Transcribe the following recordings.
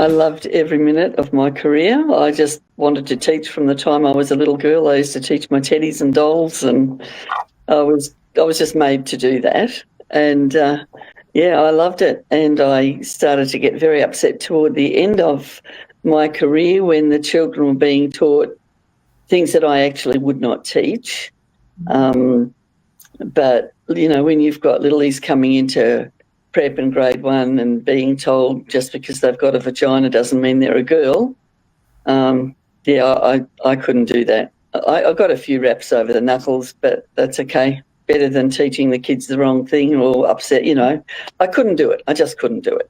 I loved every minute of my career. I just wanted to teach from the time I was a little girl. I used to teach my teddies and dolls, and I was just made to do that. And yeah, I loved it. And I started to get very upset toward the end of my career when the children were being taught things that I actually would not teach. But, you know, when you've got littlies coming into prep and grade 1 and being told just because they've got a vagina doesn't mean they're a girl, yeah, I couldn't do that. I got a few raps over the knuckles, but that's okay. Better than teaching the kids the wrong thing or upset, you know. I couldn't do it. I just couldn't do it.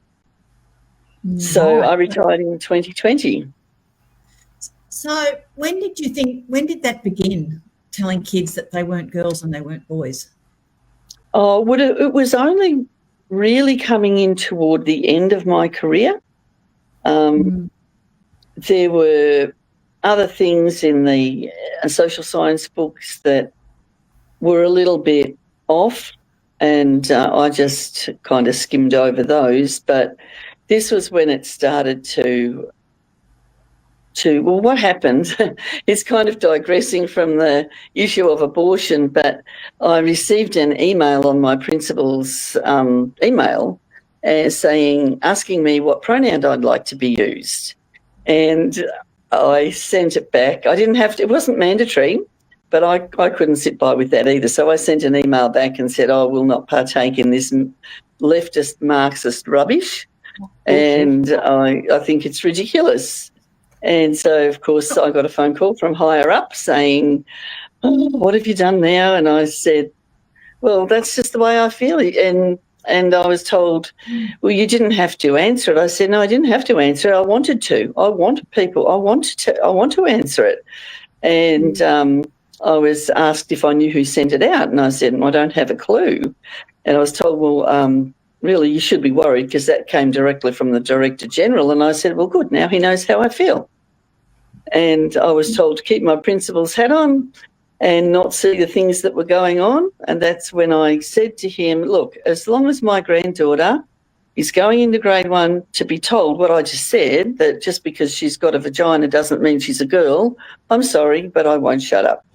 So I retired in 2020. So when did that begin, telling kids that they weren't girls and they weren't boys? Oh, well, it was only really coming in toward the end of my career. There were other things in the social science books that were a little bit off, and I just kind of skimmed over those. But this was when it started to well, what happened is kind of digressing from the issue of abortion, but I received an email on my principal's email asking me what pronoun I'd like to be used. And I sent it back. I didn't have to, it wasn't mandatory, but I couldn't sit by with that either. So I sent an email back and said, I will not partake in this leftist Marxist rubbish. And I think it's ridiculous. And so, of course, I got a phone call from higher up saying, oh, what have you done now? And I said, well, that's just the way I feel. And I was told, well, you didn't have to answer it. I said, no, I didn't have to answer it. I wanted to. I want to answer it. And I was asked if I knew who sent it out. And I said, I don't have a clue. And I was told, well, really, you should be worried because that came directly from the Director General. And I said, well, good, now he knows how I feel. And I was told to keep my principal's hat on and not see the things that were going on. And that's when I said to him, look, as long as my granddaughter is going into grade 1 to be told what I just said, that just because she's got a vagina doesn't mean she's a girl, I'm sorry, but I won't shut up.